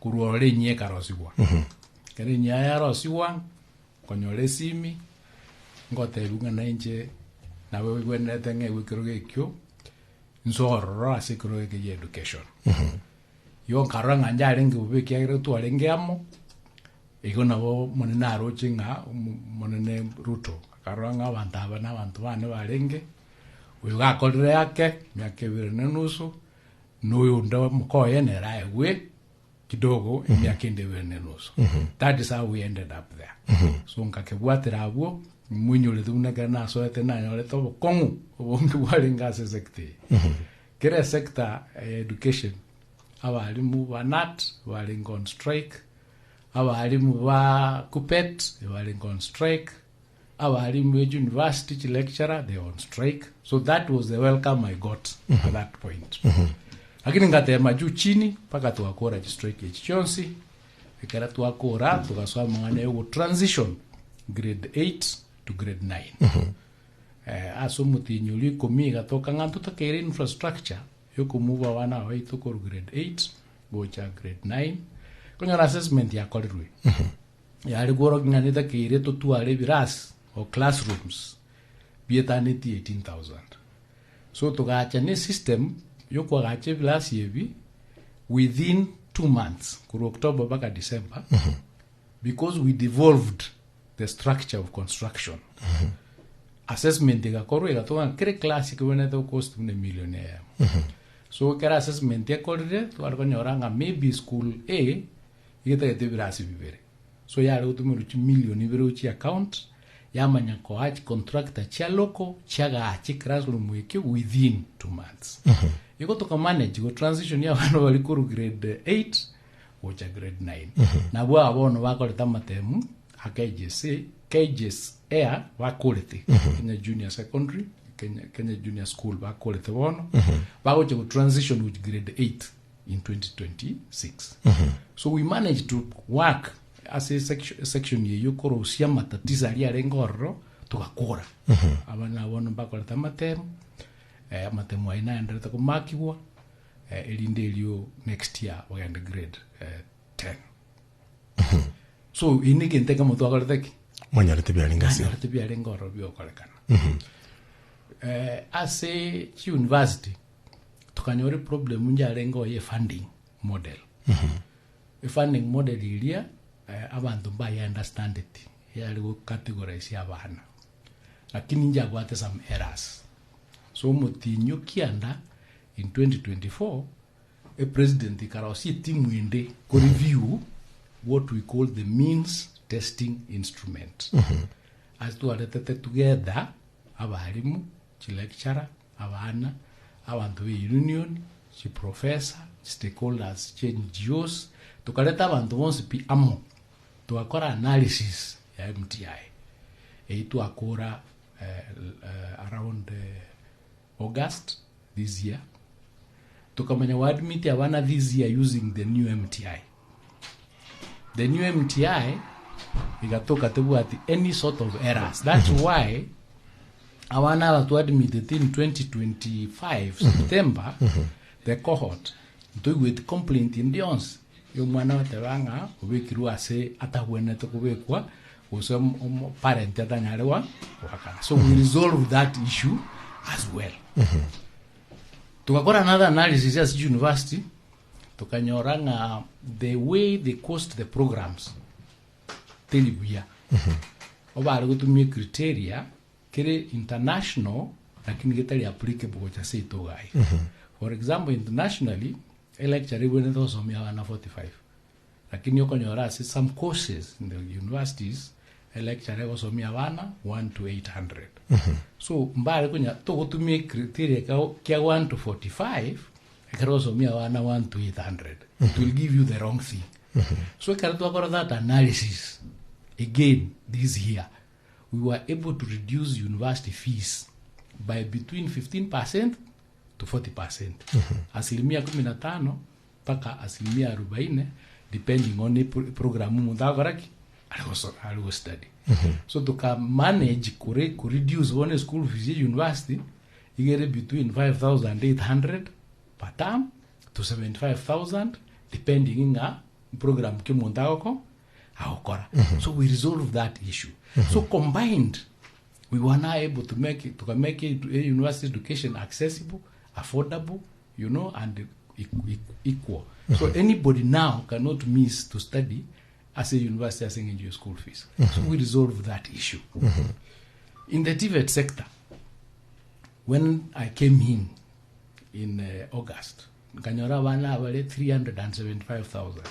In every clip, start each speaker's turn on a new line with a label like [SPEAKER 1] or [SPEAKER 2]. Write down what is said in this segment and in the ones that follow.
[SPEAKER 1] kuruole nye karosiwa kere nya ya rosiwa konyole simi ngote bunga na nje na wewe wene tenge wikiroge kyo nzoro asikroge ke education yo karanga njale ngi ubiki ya tu alengamo iko nabo monena rochinga monene ruto karanga bantaba na bantu bane balenge uyu gakorire yake myake bire nenusu nuyu ndo mkoye ne raewe kidogo myake ndebe nenusu that is how we ended up there so nkakebwatira abo munyole tunaka na so etena nyole to kongu obongi walinga sekte kere sector education abalimu ba NAT balinga on strike abalimu ba KUPPET balinga on strike abalimu university lecturer they on strike so that was the welcome I got at that point lakini ngatema juu chini paka tuakora strike chonsi ikara tuakora tukasoma ngane u transition grade 8 to grade 9 aso mutinyuli komiga toka ngantu takere infrastructure yoko move wana waitu ko grade 8 gocha grade 9 konya assessment ya kolirwe ya rigoro ngane takere to tuare biras o classrooms bietaneti 18,000 so tugacha ne system yoko gache bilas yebi within 2 months kuru October baka December because we devolved the structure of construction assessment ga korwe ga to kere classic when the cost $1 million so kera assessment ya korre to arko nyoranga maybe school A yete te birasi bibere so ya ro to $1 million ibere uchi account ya manya ko ach contractor cha loko cha ga ach classroom wiki within 2 months yiko to manage go transition ya bano bali kuru grade 8 ocha grade 9 na bwa abono bakoleta matemu KJS Air quality Kenya Junior Secondary Kenya Junior School quality bono bago to transition with grade 8 in 2026 so we managed to work as a section ye yokoro usia matatiza ali arengoro tukakora abana bono bakoleta matemu matemu aina ndata kumakiwa elindelio next year we grade 10 so inike nteka mutu akoleteki
[SPEAKER 2] mwanyalete byalingasi
[SPEAKER 1] mwanyalete byalingoro byokolekana as a university tukanyore problem njalengo ye funding model funding model ilia abantu ba understand it yali go categorize abana lakini njagwate some errors so mutinyo kianda in 2024 a president ikarosi timu inde ko review what we call the means testing instrument as to aletete together abalimu chi lecturer abana abantu be union chi professor stakeholders chi NGOs tukaleta abantu bonse pi amo tukakora analysis ya MTI eitu akora around August this year tukamanya wa admit abana this year using the new MTI. The new MTI igatoka tebu at any sort of errors. That's why awana watu admitted in 2025 September the cohort do with complaint in Dions yo mwana watebanga ubekiru ase atawene to kubekwa uso parent atanyalewa wakana so we resolve that issue as well tukakora another analysis as university tukanyoranga the way they cost the programs telibia obali kutumia criteria kere international lakini getali applicable cha seto gai for example internationally a lecturer when it was omia na 45 lakini yokonyora some courses in the universities a lecturer was omia wana 1 to 800 so mbali kunya to kutumia criteria kia 1 to 45 akaroso mia wana 1 to 800 it will give you the wrong thing so karatu akora that analysis again this year we were able to reduce university fees by between 15% to 40% asilimia 15 paka asilimia 40 depending on the program mundagaraki algo study so to manage to reduce one school fees university you get between 5,800 per term to 75,000 depending on program ke mondako aokora. So we resolve that issue. So combined, we were now able to make university education accessible, affordable, and equal. So anybody now cannot miss to study as a university as in school fees. So we resolve that issue. In the TVET sector, when I came in August, Kanyora wana wale 375,000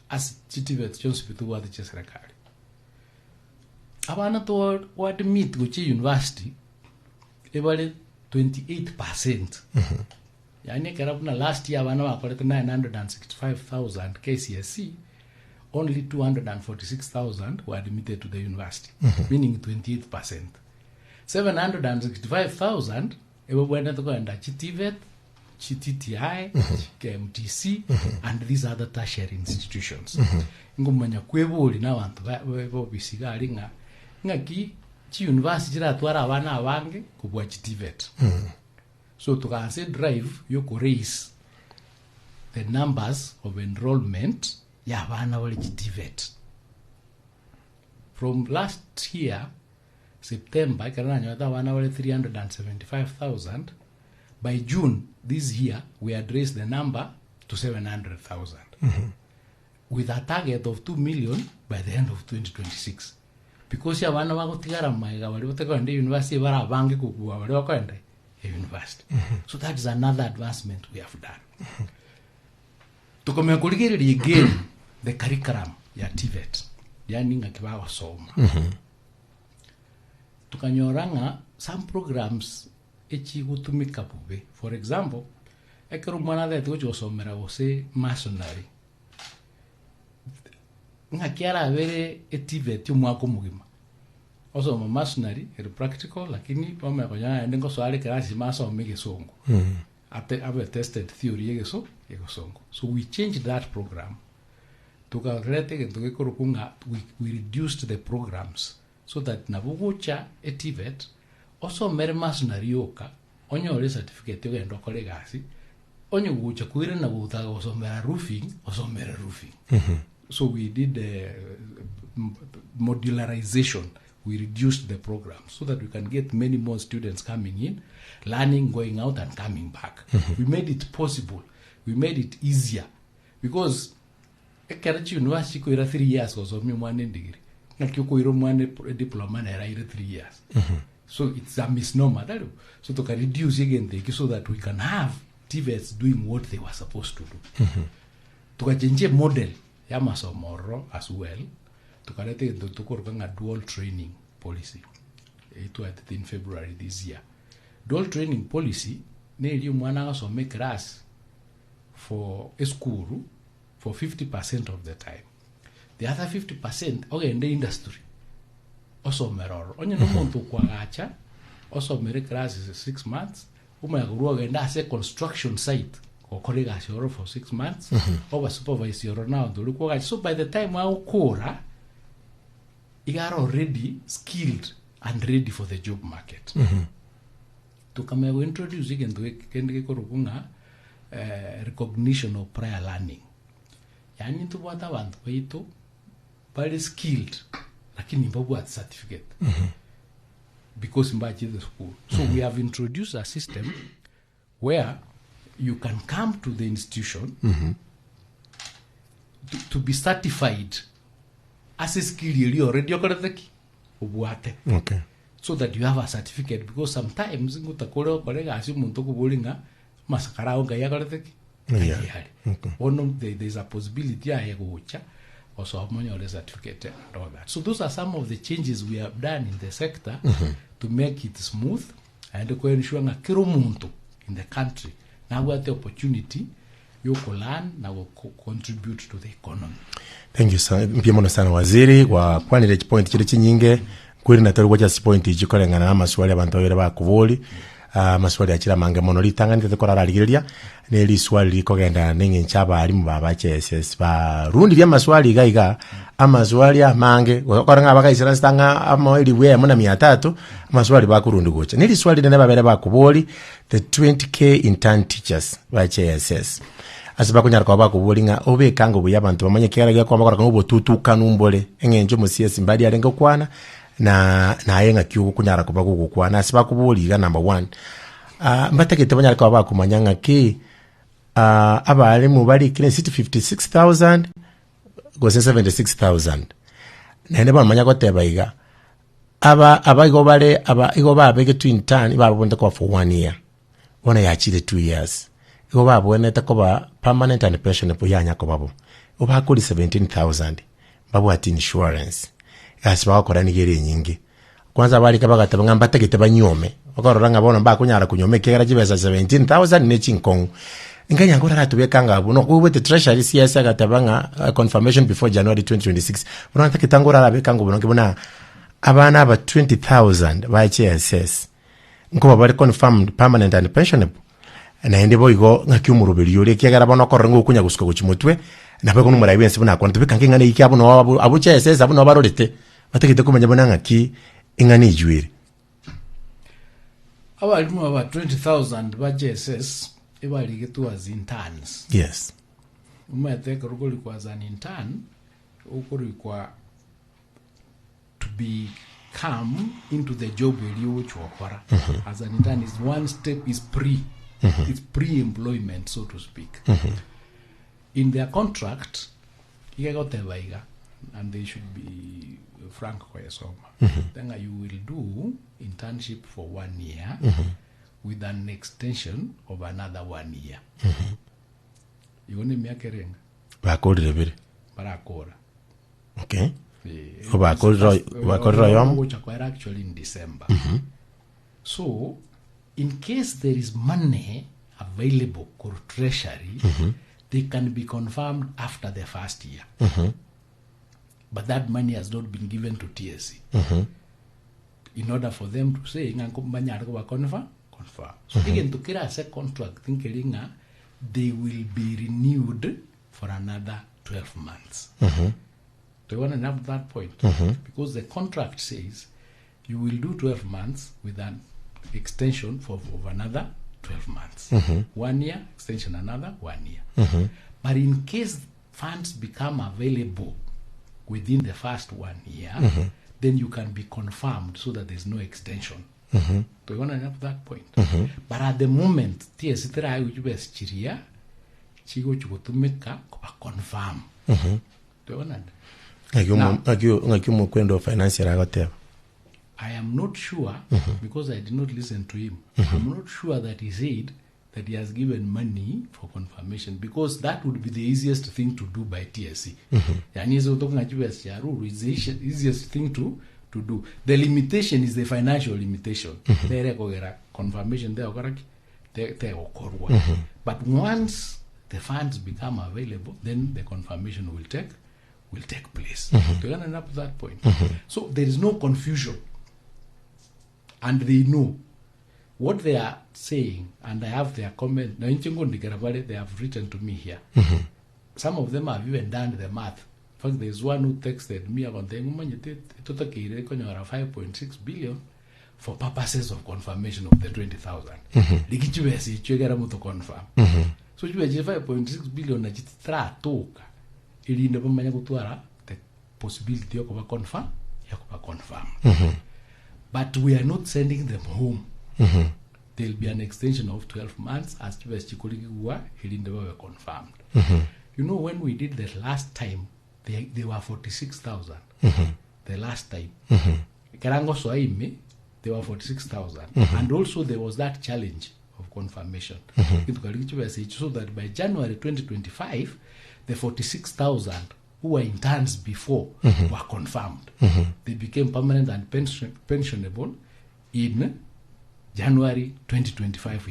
[SPEAKER 1] as TVET chonsi pitu wadi cheserakari. Abana to what meet which university ebale 28%. Yani karabuna last year wana wakoleta 965,000 KCSE, only 246,000 were admitted to the university, meaning 28%. 765,000 went to go and TVET, TTI, KMTC, and these other tertiary institutions. Ngumanya kwebuli na wantu bisigali ngaki university ratwara abana abange kubwa TVET. So to can say drive you could raise the numbers of enrollment abana wale TVET. From last year September abana wale 375,000. By June this year we had raised the number to 700,000. With a target of 2 million by the end of 2026. Because ya wana wako tigara maiga wali wote kwa university bara bangi kukua wali wako ende university. So that is another advancement we have done. Tukomeangulikiri again the curriculum ya TVET. Yani nga kibawa soma. Tukanyoranga some programs echi gutumika bube. For example, ekero mwana da tuko somera wose masonary. Nga kiara vere TVET umwako mugima. Also masonary eri practical lakini wame konyana ndengo swali klasi maso mege songo. I've tested theory yego songo. So we changed that program. We reduced the programs so that nabugocha TVET also mere masonary yoka onyo certificate yoga ndo kolegasi onyo gucha kuire na buta osomera roofing. So we did modularization. We reduced the program so that we can get many more students coming in, learning, going out, and coming back. We made it possible. We made it easier. Because Karachi University ko ira 3 years was me one degree. Nakiko iro one diploma na ira 3 years. So it's a misnomer. So to reduce again so that we can have TVETs doing what they were supposed to do. To change model ya masomoro as well. Tukalete tukoranga dual training policy. It was in February this year. Dual training policy ne ili mwana asome class for a school for 50% of the time. The other 50% okay in the industry. Also meror. Onye no muntu kwa gacha. Also mere class is 6 months. Umaguru agenda se construction site. Or colleague for 6 months. Over supervise your now. So by the time I ukora, you are already skilled and ready for the job market. To come and introduce again to recognition of prior learning. Yani to what I want to very skilled, lakini babu at certificate. Because mbaji the school. So we have introduced a system where you can come to the institution to be certified as a skill you already okay. So that you have a certificate, because sometimes there's a possibility also have money or certificate and all that. So those are some of the changes we have done in the sector to make it smooth and to ensure that kiromuntu in the country now we have the opportunity you can learn na contribute to the economy.
[SPEAKER 2] Thank you sir. Mpiyemo sana waziri kwa kwanile point kile chinyinge kweli na tari wacha point ijikolengana na maswali abantu abere bakuvoli maswali achira mange mono litangani te korara ligiriria ne liswali likogenda ninge nchaba ali mubaba CSS ba rundi lya maswali gaiga amaswali amange koranga bakaisira stanga amoili bwe muna 300 maswali bakurundi gocha ne liswali ne babere bakuboli the 20k intern teachers ba CSS asiba kunyara kwa bakubolinga obekango buyabantu bamanye kera gya kwa bakora ngo tutuka numbole engenjo mu CS mbadi alenga kwana na yenga kyuko kunyara kuba kukwana asiba kubuliga number 1 mbategete banyara kwa bakumanyanga ki abali mu bali kile 56,000 go 76,000 nene bamanya ko tebaiga abago bale igo babege twin tan babonde kwa for 1 year bona yachire 2 years igo babone takoba permanent and pensionable yanya ko babo obakuri 17,000 babu ati insurance asiba ko rani gere nyingi kwanza bali kabagata ngamba tegete banyome bakoranga bona bakunyara kunyome kera jibeza 17,000 ne chinkong inganya ngora ratubekanga buno kuwe the treasury CS agatabanga confirmation before January 2026 bona takitangora rabekanga buno kibona abana aba 20,000 ba CSS ngo bari confirmed permanent and pensionable na ende boigo ngakyumurubiri yore kyagara bona korengo kunya gusuka kuchimutwe na beko numara ibense bona kwanta bekange ngane iki abo no abo CSS abo no barorete bategete kumenya bona ngaki ingane ijwire
[SPEAKER 1] abalimu aba 20,000 ba CSS ebalige tu as interns.
[SPEAKER 2] Yes.
[SPEAKER 1] Umeteka rugoli kwa as an intern ukuri kwa to come into the job iliyo chokora. As an intern is one step is it's pre-employment, so to speak. In their contract igagotebaiga and they should be frank kwa yasoma. Then you will do internship for 1 year with an extension of another 1 year. Yone miakerenga.
[SPEAKER 2] Bakodre bere.
[SPEAKER 1] Barakora.
[SPEAKER 2] Okay. Bakodra yom.
[SPEAKER 1] Which are actually in December. So, in case there is money available for treasury, they can be confirmed after the first year. But that money has not been given to TSC. In order for them to say, confirm. So again, to carry a second contract, thinking they will be renewed for another 12 months. Do you want to know that point? Because the contract says you will do 12 months with an extension of another 12 months. 1 year, extension another 1 year. But in case funds become available within the first 1 year, then you can be confirmed so that there's no extension. Do you want to know that point? But at the moment, TSC which was Chiria, Chigo Chutumeka confirm. Do you want to? I am not sure because I did not listen to him. I'm not sure that he said that he has given money for confirmation because that would be the easiest thing to do by TSC. It's the easiest thing to do. The limitation is the financial limitation. Confirmation but once the funds become available, then the confirmation will take place. To end up that point. So there is no confusion. And they know what they are saying, and I have their comment. Now, they have written to me here. Some of them have even done the math. In fact, there's one who texted me about 5.6 billion for purposes of confirmation of the 20,000. So you have 5.6 billion na jititra toka. Ili ndo pamanya kutuara the possibility of confirm. But we are not sending them home. There will be an extension of 12 months as to as Chikoligi were confirmed. You know, when we did the last time, they were 46,000. The last time. Karango Soaime, they were 46,000. And also there was that challenge of confirmation. So that by January 2025, the 46,000 who were interns before were confirmed. They became permanent and pensionable in January 2025.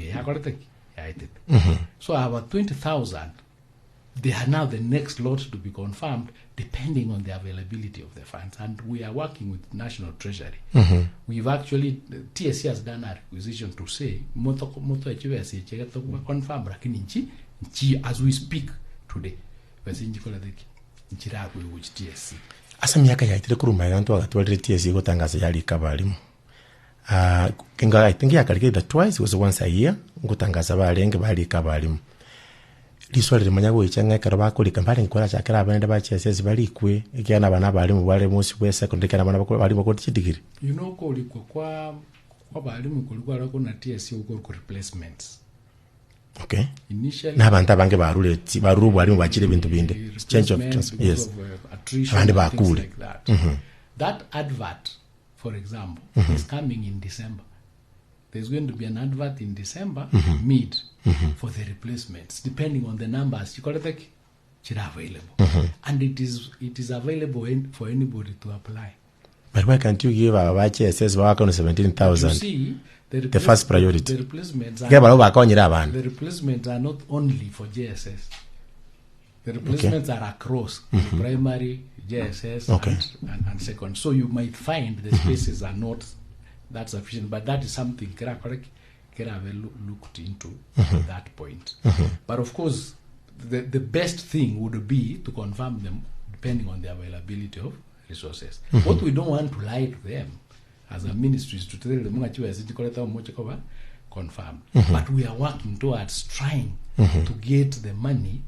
[SPEAKER 1] So about 20,000 they are now the next lot to be confirmed depending on the availability of the funds. And we are working with National Treasury. We've actually, TSC has done a requisition to say, moto confirm rakini nchi as we speak today. Basi njikola deki nchirabu which TSC.
[SPEAKER 2] Asa miaka ya itire kuruma yantu agatwalire TSC gotangaza yali kabalimu. I think yakalika twice, was once a year, gotangaza balenge bali kabalimu. Liswali limanyago ichanga karaba kuli kampani nkora chakira abende ba CSS bali kwe ikiana bana bali mu bale musi we secondary kana bana bali bakoti chidigiri.
[SPEAKER 1] You know ko liko kwa bali mu kulikuwa rako na TSC uko replacements.
[SPEAKER 2] Okay.
[SPEAKER 1] Initially
[SPEAKER 2] na abantu abange barule baru bali mu bakire bintu binde change of yes
[SPEAKER 1] abandi bakule like that. That advert, for example, is coming in December. There's going to be an advert in December mid for the replacements, depending on the numbers. You call it like available, and it is available for anybody to apply.
[SPEAKER 2] But why can't you give our HSS work on 17,000?
[SPEAKER 1] You see,
[SPEAKER 2] the first priority.
[SPEAKER 1] The replacements are not only for JSS. The replacements are across primary, JSS, and second. So you might find the spaces are not that sufficient, but that is something Kerave looked into at that point. But of course, the best thing would be to confirm them depending on the availability of resources. What we don't want to lie to them as a ministry is to tell them confirm. But we are working towards trying to get the money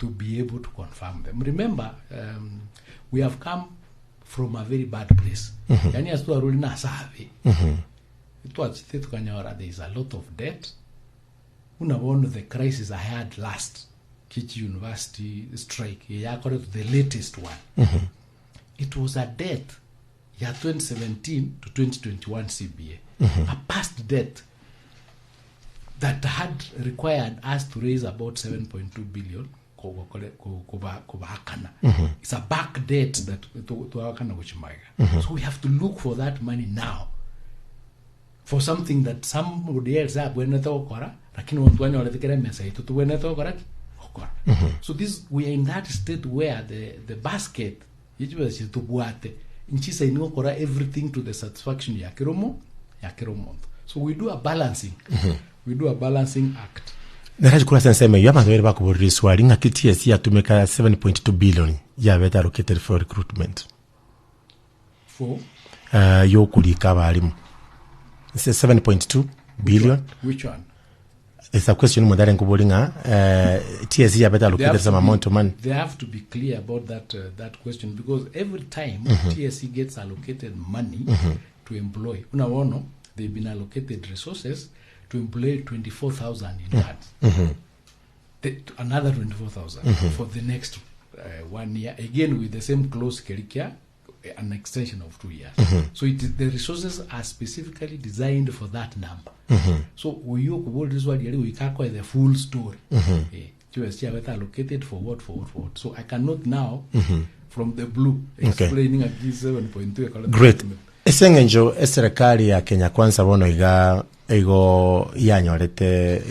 [SPEAKER 1] to be able to confirm them. Remember, we have come from a very bad place. Yani as to a ruling survey. It was State Kanyara, there is a lot of debt. One of the crises I had last, Kichi University strike, according to the latest one. It was a debt, 2017 to 2021 CBA. A past debt that had required us to raise about 7.2 billion. It's a back debt that to so we have to look for that money now for something that somebody else so this we are in that state where the basket everything to the satisfaction so we do a balancing act.
[SPEAKER 2] Naraji kula senseme yama zoe bako boriswali nga TSC yatumeka 7.2 billion ya beta allocated for recruitment.
[SPEAKER 1] For
[SPEAKER 2] yo kulika balimu. It's 7.2 billion.
[SPEAKER 1] Which one?
[SPEAKER 2] It's a question mo dare ngubolinga TSC ya beta allocated some amount of money.
[SPEAKER 1] They have to be clear about that question because every time TSC gets allocated money to employ, they've been allocated resources to employ 24,000 in that. Another 24,000 for the next 1 year. Again, with the same close curricula, an extension of 2 years. So the resources are specifically designed for that number. So we can't call the full story. Allocated for what. So I cannot now, from the blue, explaining at this 7.2.
[SPEAKER 2] Great. Esengenjo serikali ya Kenya Kwanza bono ego yanyorete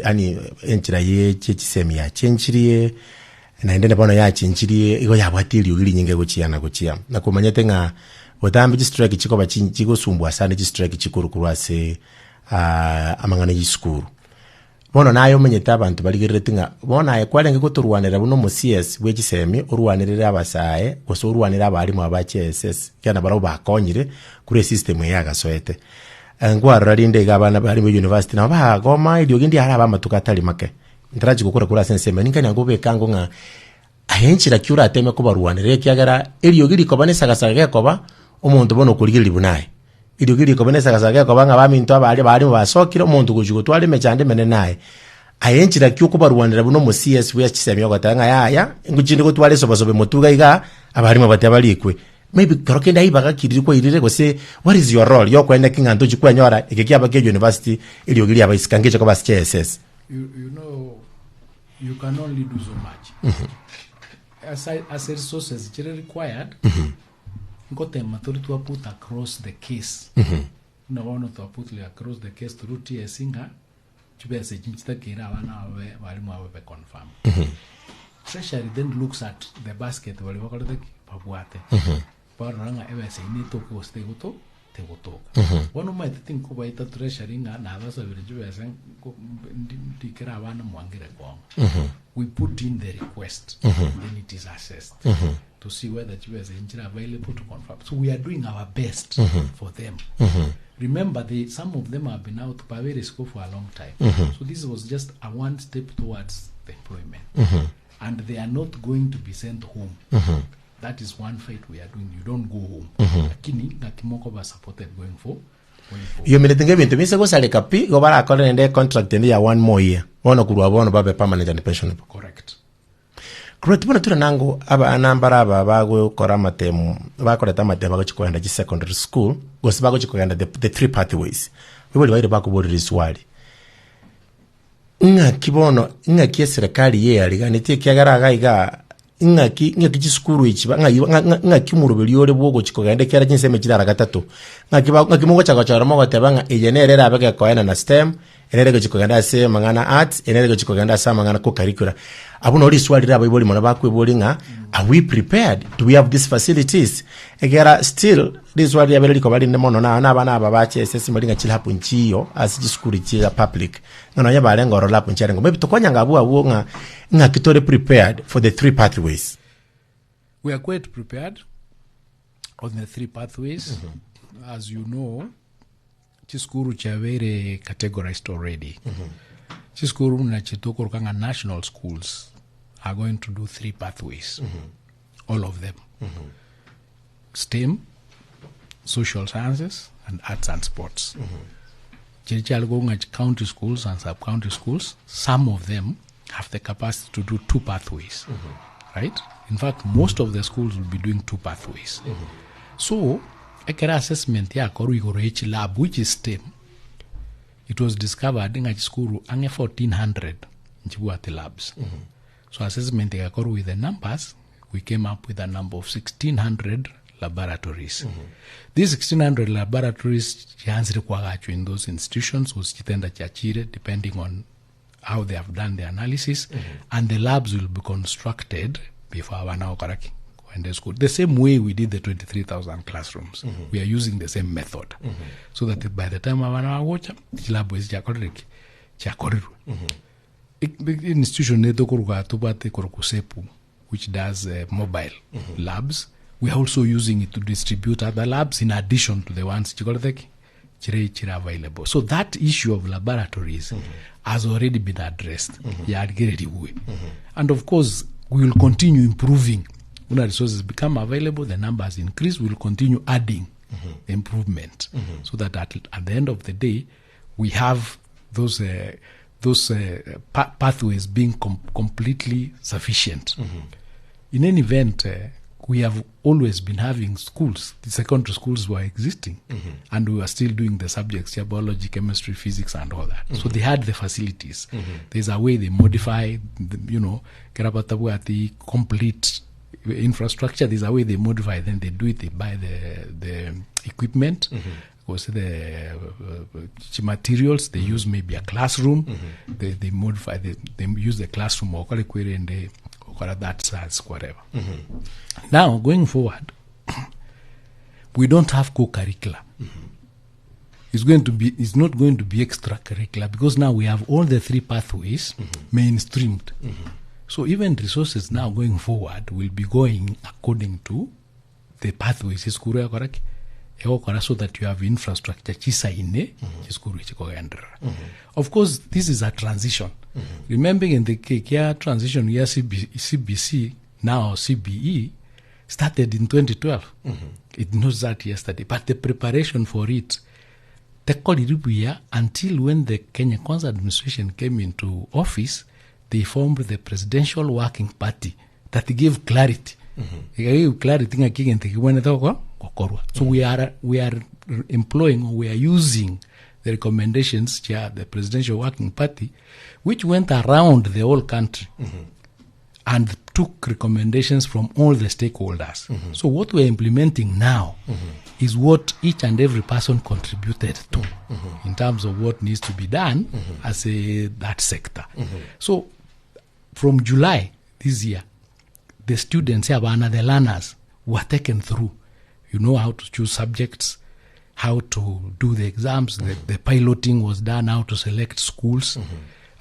[SPEAKER 2] ani enchira ye chisemi ya chenchirie na endene bono ya chenchirie ego yabwatiri ugiri nyinge gochia na kumanyete nga botambi strike chiko bachinchiko sumbwa sana strike chikurukurwase amangana yiskuru bono nayo menyeta abantu baligirretinga bono aye kwalenge kuturwanira buno mu CS wegisemi urwanirira abasaye goso urwanira abari mu abaCSS kana baro bakonyire kuri system yagasoete ngwara rinde gabana bari mu university na bagoma idio gindi ara bamatuka atali make ntaraji gukora kuri senseme ninkanya ngobe kango nga ahenchira kyura ateme ko barwanire kyagara idio giri ko banesagasage ko ba umuntu bono kurigiri bunaye idio giri ko banesagasage ko banga baminto bari mu basokire umuntu gujugo twali mechande menenaye ahenchira kyuko barwanira buno mu CS we chisemi gatanga yaya ngujinde ko twali sobasobe mutuga iga abari mu batabalikwe maybe karokenda ibaga kiriri ko irire go say what is your role yoko enda kinga ntoji kwa nyora ekekiaba ke university ili ogiri aba iskangeje ko bas CSS.
[SPEAKER 1] You know you can only do so much as resources required got a authority to put across the case no one to put across the case through TSC nga chube se jinchita kira wana walimu awe confirm Treasury then looks at the basket wale wakalete pabuate. Paranga ewe se ini toke oste goto te goto. One of my thing ko baita Treasury nga na basa vireju esen ko dikira wana mwangire kwa. We put in the request, then it is assessed to see whether the US is available to confirm. So we are doing our best for them. Remember, some of them have been out by very school for a long time. So this was just a one step towards the employment. And they are not going to be sent home. That is one fight we are doing. You don't go home. Lakini nakimoko ba supported going for.
[SPEAKER 2] You mean the event mise go sale kapi go bara akole nde contract ndi ya 1 more year. Wono kurwa bono babe permanent and pensionable.
[SPEAKER 1] Correct.
[SPEAKER 2] Correct. Bona tuna nango aba anambara aba bago kora matemu bakoreta matemu bagochikoenda ji secondary school go sibago chikoenda the three pathways. Biboli baire bakubodira iswali. Nga kibono nga kie serikali ye ali ganete kyagara gaiga nga kichikuru ichi nga kimurubeli ore bwogo chikogende kyara chinseme chidara gatatu nga kimugo chakachara mogo tebanga ejenerera abeke koena na STEM enerego chikogenda se mangana arts enerego chikogenda sa mangana ko curricula abuno ori swali rabo iboli mona bakwe boli nga are we prepared, do we have these facilities egera still this wali abeli ko bali nemono na bana aba bache sesi malinga chila hapo nchiyo asichikuru chiya public ngano yaba lengo rola hapo nchirengo maybe tokonya ngabu nga kitore prepared for the three pathways.
[SPEAKER 1] We are quite prepared on the three pathways. As you know, Chiskuru chavere categorized already. Chiskuru na chitoko kanga national schools are going to do three pathways. All of them. STEM, social sciences, and arts and sports. Chichalgonga county schools and sub-county schools, some of them have the capacity to do two pathways. Right? In fact, most of the schools will be doing two pathways. So, ekera assessment ya koru igoroichi lab, which is STEM. It was discovered in Chiskuru ange 1400 nchibuate labs. So assessment ya koru with the numbers, we came up with a number of 1600 laboratories. These 1600 laboratories chianzire kwagacho in those institutions was chitenda chachire depending on how they have done the analysis, and the labs will be constructed before Wanaokaraki. The same way we did the 23,000 classrooms. We are using the same method. So that by the time Wanawacha, the lab is Chakoriru. Institution which does mobile labs. We are also using it to distribute other labs in addition to the ones available. So that issue of laboratories has already been addressed. And of course, we will continue improving. When resources become available, the numbers increase, we will continue adding improvement so that at the end of the day, we have those pathways being completely sufficient. In any event, we have always been having schools. The secondary schools were existing, and we were still doing the subjects, biology, chemistry, physics, and all that. So they had the facilities. There's a way they modify, the complete infrastructure. There's a way they modify, then they do it, they buy the equipment, because the materials, they use maybe a classroom, they modify, they use the classroom or and they that size, whatever. Now, going forward, we don't have co-curricular. It's not going to be extracurricular, because now we have all the three pathways mainstreamed. So even resources now going forward will be going according to the pathways. So that you have infrastructure Of course, this is a transition. Remembering in the KKR transition, year CBC, now CBE, started in 2012. It knows that yesterday. But the preparation for it, until when the Kenya Kwanza administration came into office, they formed the Presidential Working Party that gave clarity. So we are employing, we are using the recommendations the Presidential Working Party, which went around the whole country and took recommendations from all the stakeholders. So what we are implementing now is what each and every person contributed to in terms of what needs to be done as that sector. So from July, this year, the students, the learners, were taken through. You know how to choose subjects, how to do the exams, the piloting was done, how to select schools.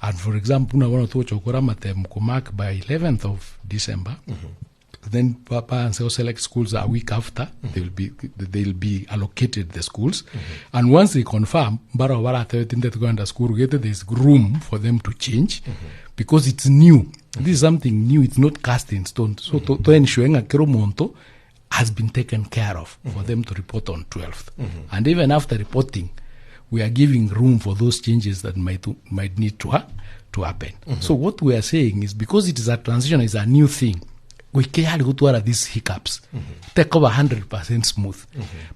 [SPEAKER 1] And for example, by 11th of December, then Papa and select schools a week after, they'll be allocated the schools. And once they confirm, there's room for them to change because it's new. This is something new, it's not cast in stone. So to ensure Keromonto has been taken care of for them to report on 12th. And even after reporting, we are giving room for those changes that might need to happen. So what we are saying is because it is a transition, it's a new thing, we can't go to these hiccups. Take over 100% smooth.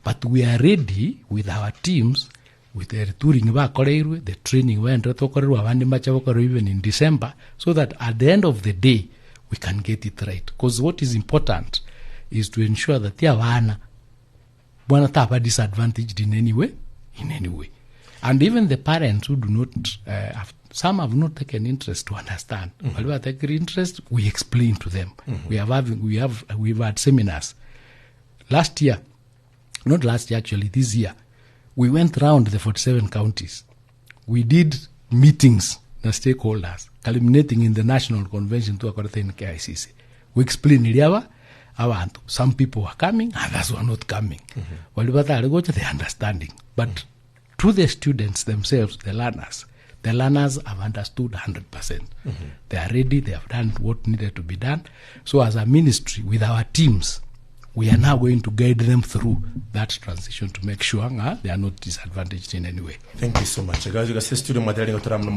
[SPEAKER 1] But we are ready with our teams, with the touring, the training, even in December, so that at the end of the day, we can get it right. Because what is important is to ensure that wana are disadvantaged in any way. And even the parents who do not, some have not taken interest to understand. While we are taking interest, we explain to them. We've had seminars. This year, we went around the 47 counties. We did meetings, the stakeholders, culminating in the national convention to in KICC. We explained some people were coming, others were not coming. While we are the understanding. But to the students themselves, the learners have understood 100%. They are ready, they have done what needed to be done. So as a ministry, with our teams, we are now going to guide them through that transition to make sure they are not disadvantaged in any way.
[SPEAKER 2] Thank you so much. Studio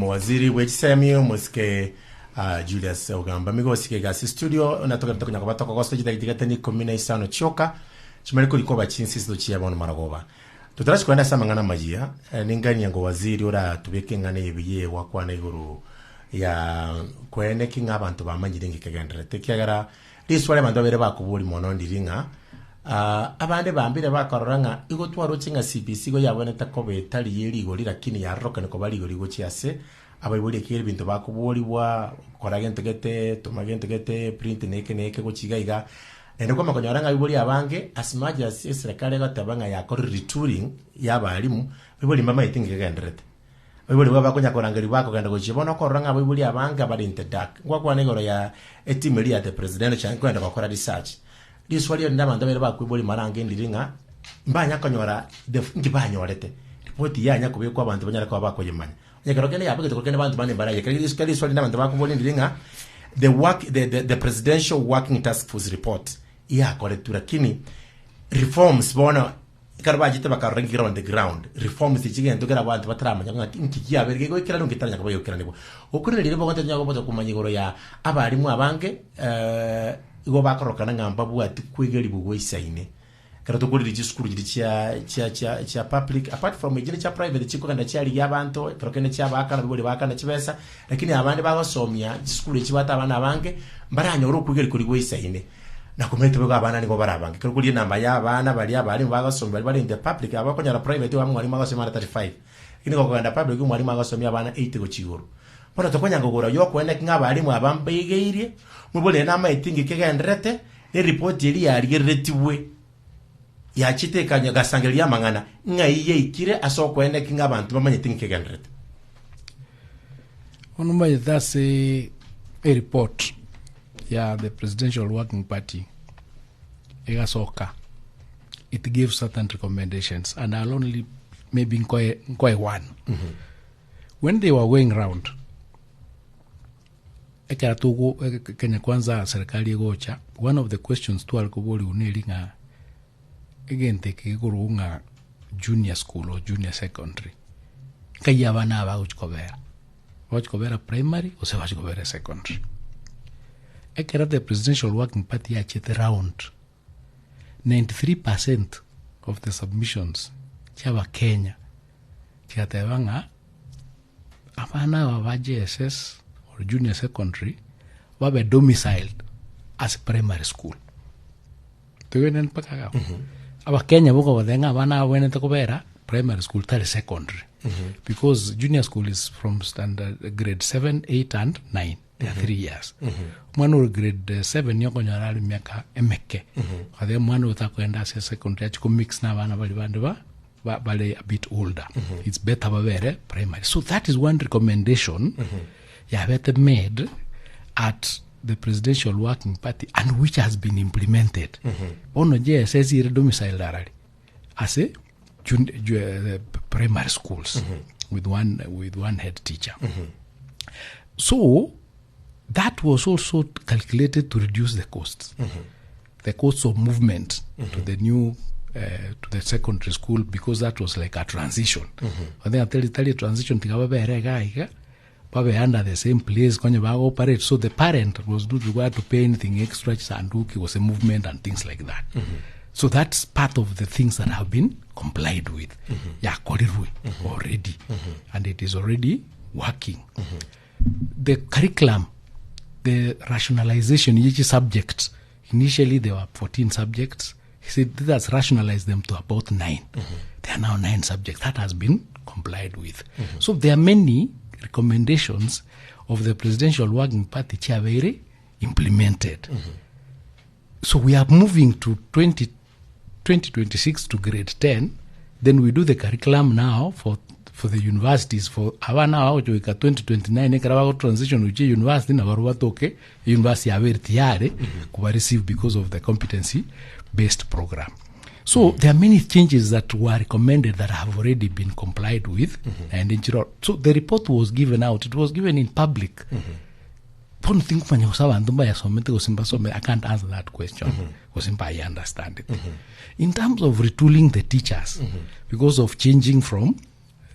[SPEAKER 2] Waziri, Julius Ogamba. Migos Ogamba studio natoka kunyakabata kwa kosta jitagitigate komina isano choka. Chimariko likoba chinsis do chia bono maragoba. Tutarashi kwenda samangana majia ningani yango waziri ora tubeke ngane ibiye wakwana iguru ya kwene kinga abantu bamanyiringi kagendere tekyagara liswale bantu bere bakubuli mono ndiringa abande bambire bakororanga igo twaro chinga CPC go yabone takobe tali yeli go lakini ya roka ne ko bali go ligo chiase abayibuli kiri bintu bakubuli bwa koragentegete tumagentegete print neke go chigaiga ende kwa makonyoranga bibuli abange asmaja serikali gatabanga ya ko retooling yabalimu bibuli mama itinge gendrete bibuli baba konya korangeri bako genda go chibona koranga bibuli abanga bali in the dark kwa negoro ya etimeli ya the president chan kwenda bakora research liswali ndama ndabere bakubuli marange ndiringa mbanya konyora ngibanyorete ripoti yanya kubekwa abantu banyara kwa bakoyemanya nyakarokene yabage tukokene abantu bane baraye kali swali ndama ndabakubuli ndiringa the presidential working task force report ya koretura kini reforms bona karabajite bakarangira on the ground reforms ichige ndogera abantu batarama ngati inkiya berge go ikira nungitanya kabayo ikira nibo okuri rero bogote nyago bozo kumanyigoro ya abarimu abange igo bakorokana ngamba bwati kwigeri bugwe isaine karato kuri rigi school giri cha public apart from giri cha private chiko kanda cyari yabanto karokene cyabakana bibori bakana kibesa lakini abandi bagosomya school kibata abana abange mbaranya uru kwigeri kuri gwe isaine na kumete bwa abana nigo barabange kuri namba y'abana bali abari bagosomya bali in the public abakonyara private wa mwari magosomya 35 kini ko kanda public mwari magosomya abana 80 go chigoro bona tokonya ngogora yo kwene ngabali mu abambegeire mubole na maitingi kegendrete ni report yeli yargeretiwe ya chitekanya gasangelia mangana ngaiye ikire asokwene kinga abantu bamanye tinke gendrete
[SPEAKER 1] onuma that's a report the presidential working party igasoka it gives certain recommendations and I'll only maybe inquire one. When they were going round ekatugo Kenya kwanza serikali gocha one of the questions to alkoboli unelinga again take kurunga junior school or junior secondary kaya bana ba uchkobera primary o se uchkobera secondary ekera the presidential working party achete round 93% of the submissions chaba Kenya chatebanga abana ba JSS or junior secondary were domiciled as primary school tuwenen pakaka aba Kenya boko wadenga abana wene takobera primary school tali secondary because junior school is from standard grade 7 8 and 9 ya 3 years mwana uri grade 7 yokonyora ali miaka emeke kathe mwana utakwenda ase secondary achiko mix na bana bali bande bali a bit older it's better babere primary. So that is one recommendation yabete made at the Presidential Working Party and which has been implemented. Ono JSS ire domicile darali ase primary schools with one head teacher. So that was also calculated to reduce the costs, the costs of movement to the new to the secondary school, because that was like a transition. And then I tell you transition under the same place operate. So the parent was not required to pay anything extra. It was a movement and things like that. So that's part of the things that have been complied with. Already. And it is already working. The curriculum, the rationalization, each subject, initially there were 14 subjects. He said that's rationalized them to about 9. There are now 9 subjects. That has been complied with. So there are many recommendations of the Presidential Working Party Chavere implemented. So we are moving to 2026 to grade 10. Then we do the curriculum now for the universities. For our now 2029 ekarawa transition which university na barua toke university avere tiare kuba receive because of the competency based program. So there are many changes that were recommended that have already been complied with. And so the report was given out. It was given in public. I can't answer that question because I understand it. In terms of retooling the teachers, because of changing from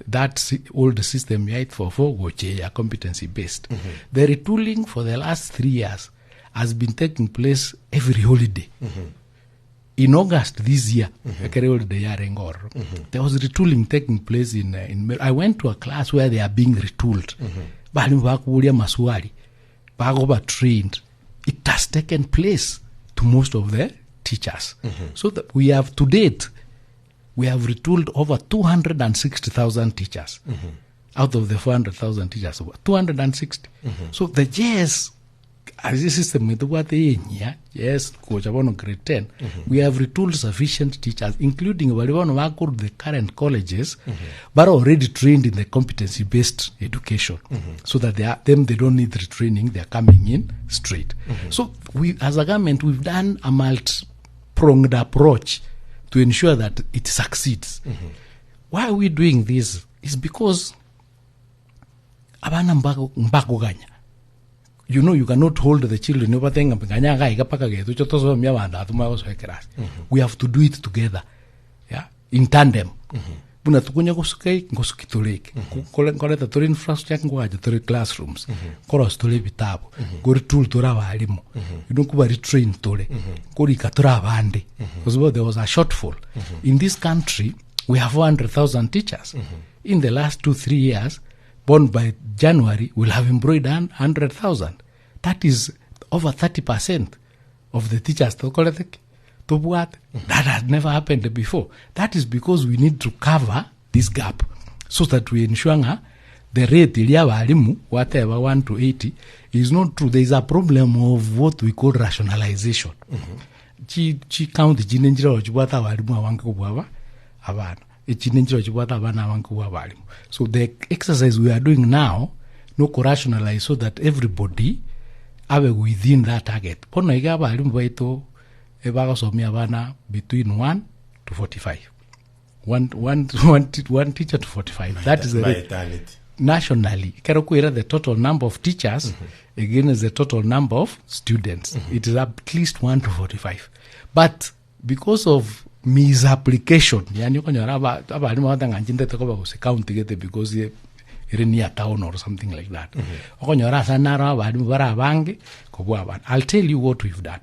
[SPEAKER 1] that old system for competency based, the retooling for the last 3 years has been taking place every holiday. In August this year, there was retooling taking place in I went to a class where they are being retooled. Trained. It has taken place to most of the teachers. So that we have to date, we have retooled over 260,000 teachers. Out of the 400,000 teachers, 260. So the JS as a system with what yes, coach grade 10, we have retooled sufficient teachers, including the current colleges, but already trained in the competency-based education, so that they don't need retraining, they are coming in straight. So we, as a government, we've done a multi-pronged approach to ensure that it succeeds. Why are we doing this? It's because you know, you cannot hold the children. We have to do it together, yeah, in tandem. Classrooms, there was a shortfall. In this country, we have 400,000 teachers. In the last 2-3 years, born by January, will have employed 100,000. That is over 30% of the teachers. That has never happened before. That is because we need to cover this gap so that we ensure the rate, whatever, 1 to 80, is not true. There is a problem of what we call rationalization. Count so the exercise we are doing now, no rationalize so that everybody are within that target. Between 1 to 45. One teacher to 45. That is the rate. Nationally, the total number of teachers against the total number of students. It is at least 1 to 45. But because of misapplication, because you're near town or something like that. I'll tell you what we've done.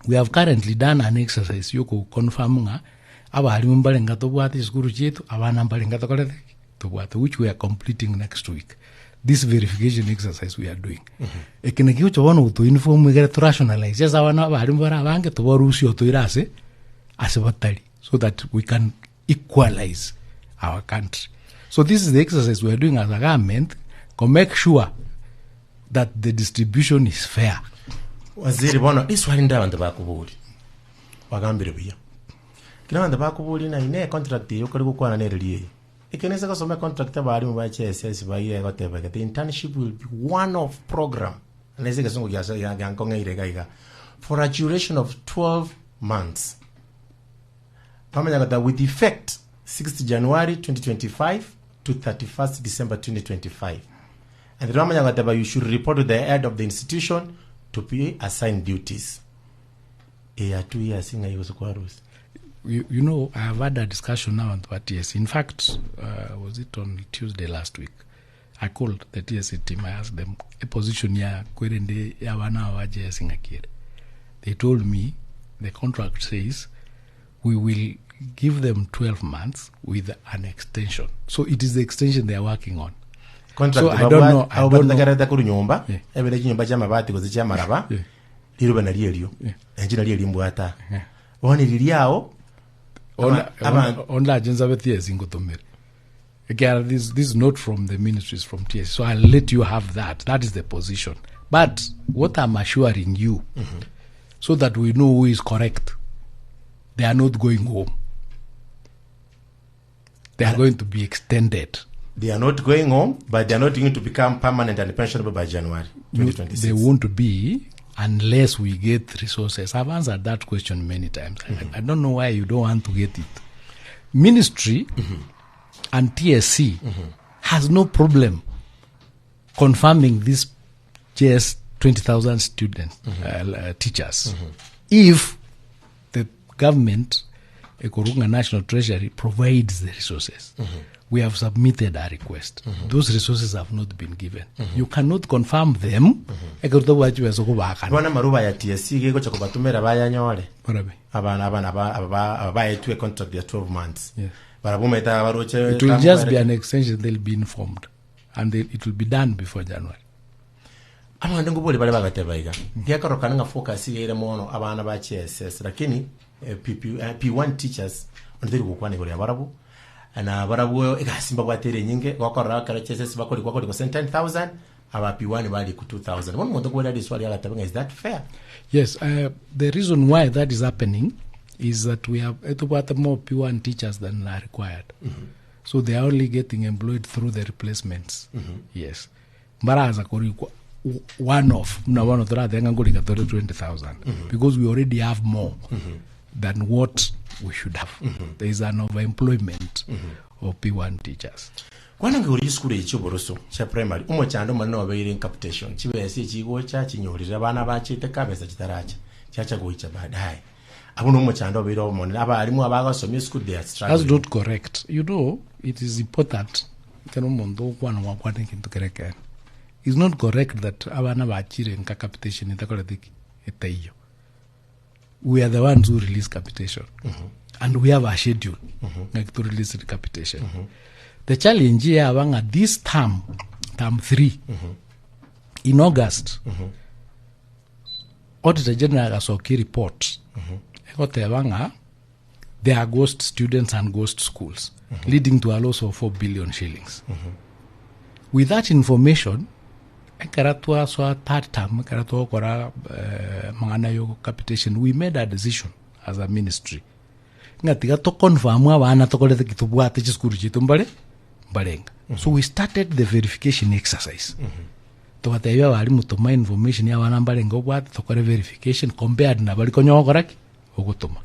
[SPEAKER 1] We have currently done an exercise which we are completing next week. This verification exercise we are doing. To inform we get to rationalize. So that we can equalize our country. So this is the exercise we are doing as a government to make sure that the distribution is fair.
[SPEAKER 2] Waziri bono iswali ndabantu bakubuli bagambire biya kina bantu bakubuli na ine contract yo kali gukwana nereliye ikeneza ko some contract abali mu ba CSS bayiye goteba the internship will be one of program aneze kesongo ya gankonga iregaiga for a duration of 12 months with effect 6th January 2025 to 31st December 2025. And the Ramanyagata, you should report to the head of the institution to be assigned duties. 2 years in
[SPEAKER 1] you know, I have had a discussion now on what TSC. In fact, was it on Tuesday last week? I called the TSC team. I asked them a position here. They told me the contract says we will give them 12 months with an extension. So it is the extension they are working on.
[SPEAKER 2] Contract
[SPEAKER 1] so I don't know. I don't know. Again, this is not from the ministries, from TS. So I'll let you have that. That is the position. But what I'm assuring you, so that we know who is correct, they are not going home. They are going to be extended.
[SPEAKER 2] They are not going home, but they are not going to become permanent and pensionable by January 2026.
[SPEAKER 1] They won't be unless we get resources. I've answered that question many times. I don't know why you don't want to get it. Ministry and TSC has no problem confirming this just 20,000 students, teachers. If the government, Ekorunga National Treasury, provides the resources. We have submitted a request. Those resources have not been given. You cannot confirm them.
[SPEAKER 2] Wana maruba ya TSC gego chakubatumera bayanyole. Aba to a contract ya 12 months.
[SPEAKER 1] It will just be an extension. They'll be informed, and it will be done before January.
[SPEAKER 2] Amanda ngubole bale bagatebaiga. Ngiyakaroka nga focus yere mono abana ba CSS lakini P1 teachers ondiri gukwane gore abarabu na barabu ikasimba kwatere nyinge wakora kala CSS bakori kwako 10,000 aba P1 bali ku 2,000. One moto kwela this wali alatabanga, is that fair?
[SPEAKER 1] Yes, the reason why that is happening is that we have more P1 teachers than are required. So they are only getting employed through the replacements. Yes. Mbaraza kori one of 20,000 because we already have more than what we should have. There is an overemployment of P1 teachers.
[SPEAKER 2] Kwana nguri school echo boroso cha primary umo chando manno wabeire in capitation chibese chigo cha chinyorira bana bachite kabesa chitaracha chacha goicha badai abuno umo chando wabeire omone abarimu abagasomye school they are struggling.
[SPEAKER 1] That's not correct. You know, it is important keno mondo kwana wakwate kintu kereke. It's not correct that abana bachire in capitation itakora diki etaiyo. We are the ones who release capitation. And we have a schedule like to release the capitation. The challenge here abanga this term 3 in August Auditor General Asoki report ekote abanga there are ghost students and ghost schools leading to a loss of 4 billion shillings. With that information Karatwa so third term karatwa kora mangana yo capitation, we made a decision as a ministry ngatiga to confirm abana tokolete kitubwate chiskuru chitumbale balenga. So we started the verification exercise. Tokatebya bali mutoma information ya bana balenga obwate tokore verification compared na bali konyokoraki ogutoma.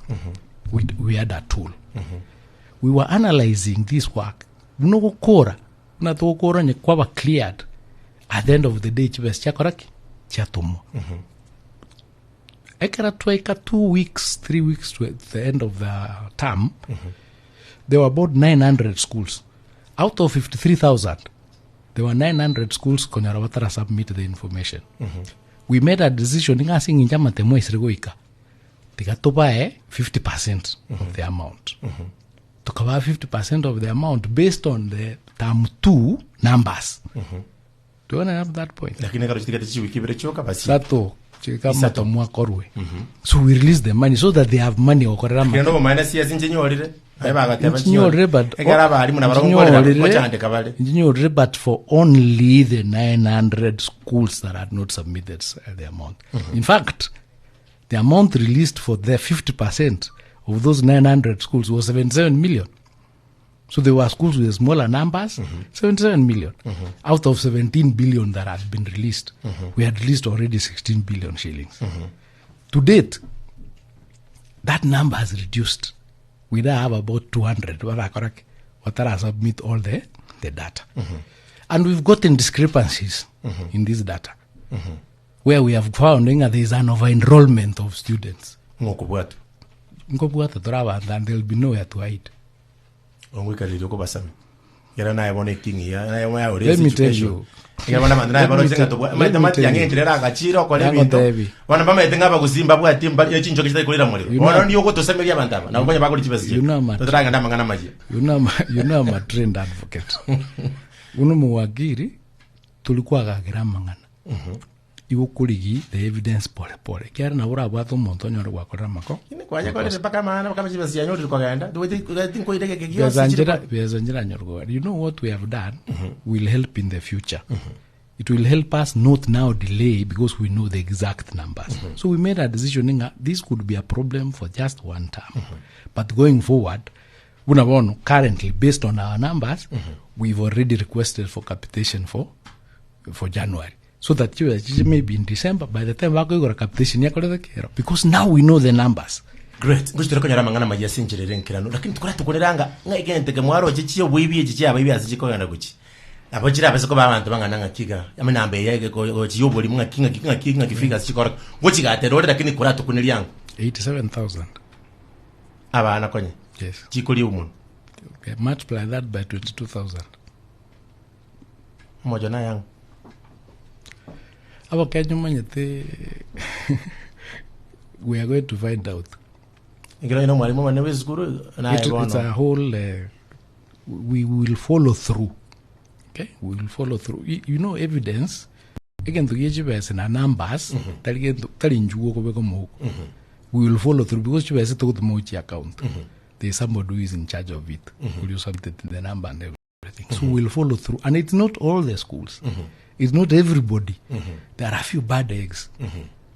[SPEAKER 1] We had a tool. We were analyzing this work. Buno gukora na tokora nye kwaba cleared. At the end of the day, chibes chakoraki chatomo. Ekara twaika 2 weeks, 3 weeks to the end of the term. There were about 900 schools. Out of 53,000, there were 900 schools konyarawatara submit the information. We made a decision inga singi njama temo isrigoika. Tikatoba 50% of the amount. Tukaba 50% of the amount based on the term 2 numbers. Do you want to have that point? So we release the money so that they have money. but for only the 900 schools that had not submitted the amount. In fact, the amount released for the 50% of those 900 schools was 77 million. So there were schools with smaller numbers, 77 million. Out of 17 billion that had been released, we had released already 16 billion shillings. To date, that number has reduced. We now have about 200 what are submit all the data. And we've gotten discrepancies in this data, where we have found that there is an over-enrollment of students. And there will be nowhere to hide. Let me tell you. You know I'm a trained advocate. Muwagiri tulikuwa gagira mangana. Iwo kuligi the evidence pole. Kiara na ura bwato montonyo ro gwakora mako.
[SPEAKER 2] Kwaje kole paka maana kama chibazi yanyo tukagenda.
[SPEAKER 1] You know what we have done will help in the future. It will help us not now delay because we know the exact numbers. So we made a decision this could be a problem for just one term. But going forward, currently based on our numbers, we've already requested for capitation for January. So that maybe in December, by the time we go to capitation, because now we know the numbers.
[SPEAKER 2] Great. Gusto ko nyara mangana majia sinjirere nkirano. Lakini tukuleranga ngegente ke mwaro chichiyo bwibi chichiya bibi azijiko yana guchi. Abojira bese ko babantu bangana ngakiga. Yaminambe yake ko chiyoboli munga kinga kifika chikora. Ngochi gaterore lakini kuratu kuniliyango.
[SPEAKER 1] 87,000.
[SPEAKER 2] Abana konye.
[SPEAKER 1] Yes.
[SPEAKER 2] Chikoli umuntu.
[SPEAKER 1] Okay, multiply that by 22,000.
[SPEAKER 2] Moja na yangu.
[SPEAKER 1] We are going to find out. It's a whole. We will follow through. Okay, we will follow through. You know, evidence. Again, to give us numbers. We will follow through because you have to the Mochi account. There is somebody who is in charge of it. Will you submit the number and everything? So we will follow through, and it's not all the schools. It's not everybody. There are a few bad eggs.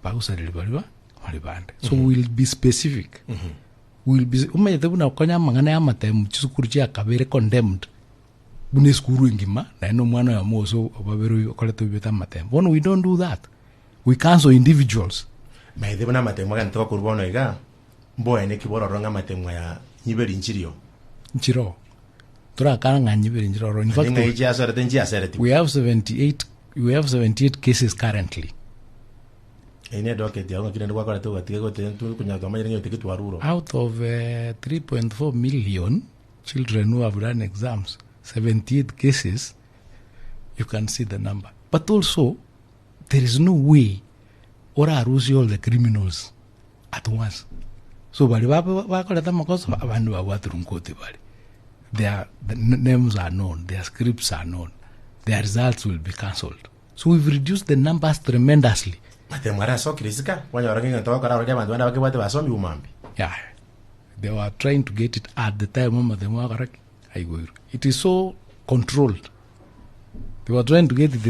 [SPEAKER 1] So we'll be specific. We'll be condemned. When we don't do that. We cancel individuals. Nchiro. In fact, we have 78 cases currently. Out of 3.4 million children who have done exams, 78 cases, you can see the number. But also, there is no way or aruse all the criminals at once. So, their names are known, their scripts are known, their results will be cancelled. So we've reduced the numbers tremendously. Yeah, they were trying to get it at the time. It is so controlled. They were trying to get it.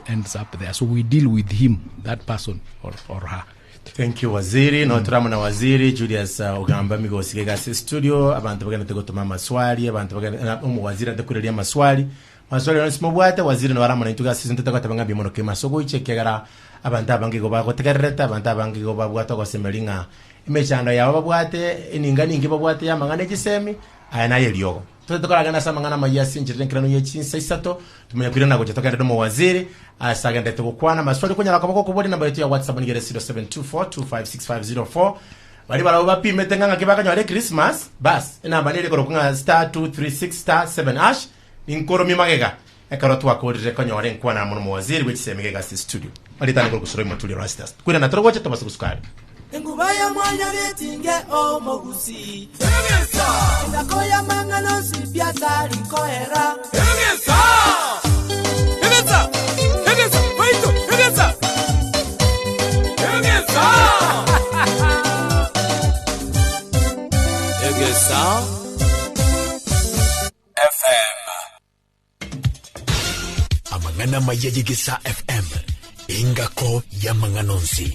[SPEAKER 1] Ends up there. So we deal with him, that person or her.
[SPEAKER 2] Thank you Waziri. No turamuna Waziri Julius Ogamba Migos Ogamba studio. Abantu bagenda tegotuma maswali, abantu bagenda Waziri adakurelia maswali. Maswali nsimo Waziri no baramuna intuga season tatakwata bimono ke masoko ichekera abantu abangigo bagotekereta abantu abangigo babwata ko semelinga imechando yawo babwate ininga ningi babwate yamangane gisemi ayana yeliyogo tutokoragana samangana mayasi njirire nkirano yechinsa isato tumenya kwirana go chatokera do Waziri asagenda tukukwana maswali kunyala kabako kubodi namba yetu ya WhatsApp ni 0724256504 bali bala bapime tenganga kibaka nyale Christmas bas inamba nile ko kunga *236*7# inkoro mimagega ekarotwa akodire kanyore nkwana mu Waziri wechisemegega studio alitana ko kusoro mutuli rastas kwira na torogoche tomaso kusukari
[SPEAKER 3] Engubaya mwanya letinge omogusi Emesa Ndakoya mangano sipiata likoera Emesa Emesa Emesa Waito Emesa Emesa
[SPEAKER 4] nyama ya Gisa FM ingako ya manganonsi.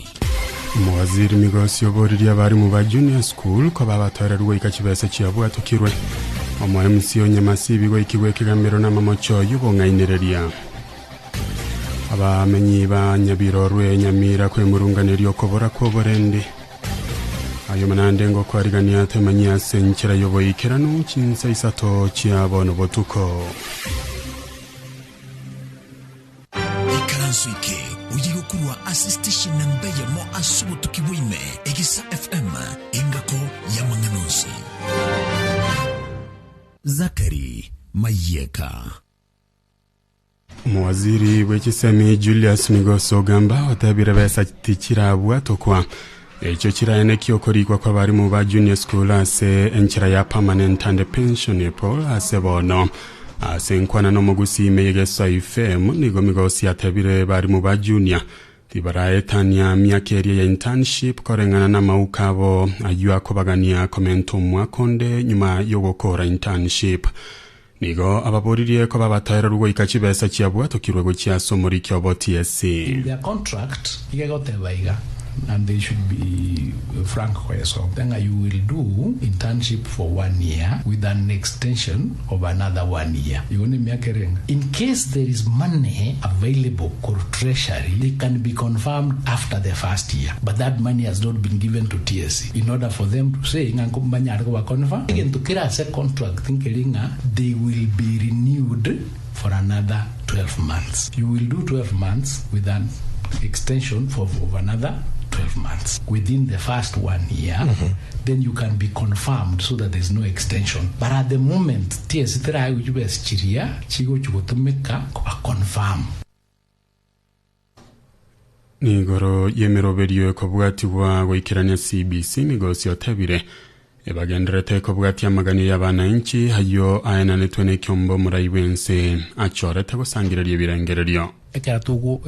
[SPEAKER 5] Mwaziri Migos Ogamba bari mu ba junior school ko babatorerwa ikakibese cyabwa tukirwe omo MC onyamasi bigo ikigwe kigamero na mamocho yubongainereria abamenyi ba nyabirorwe nyamira kwe murunganiryo kobora ko borende ayo manande ngo kwarigania temanya senkira yobo ikirano kinsa isato cyabona botuko
[SPEAKER 4] ikaransuike ugiye kurwa assistation nambeya mo asubu tukiwime Gisa FM ingako ya manganonsi. Zakari Mayeka.
[SPEAKER 5] Mwaziri w'ekisemi Julius Migos Ogamba watabira besa tikira bwatokwa ekyo kirayene kyokorikwa kwa bari mu ba junior school ase enchira ya permanent and pension pool ase bono ase nkwana no mugusime Yegesa FM nigo Migos yatabire bari mu ba junior tibaraye tanya miakeria ya internship korengana na maukabo ayua kobagania komento mwakonde nyuma yogokora internship nigo ababoririe ko babatayira rugo ikakibesa cyabwa tokirwe go cyasomori cyobo TSC.
[SPEAKER 1] In their contract igegote baiga and they should be frank so then you will do internship for 1 year with an extension of another 1 year. You only make in case there is money available for treasury, they can be confirmed after the first year, but that money has not been given to TSC in order for them to say confirm again to carry a contract thinking they will be renewed for another 12 months. You will do 12 months with an extension of another 12 months within the first 1 year. Then you can be confirmed so that there's no extension. But at the moment, TSC confirm.
[SPEAKER 5] Nigoro yemeroberio ko bwatiwa goikiranya CBC Migos yotabire ebagenderete ko bwati amagani y'abana inchi hayo ayana netwene kyombo murayibense achorete gusangira lye birengereryo
[SPEAKER 1] Ekara tugu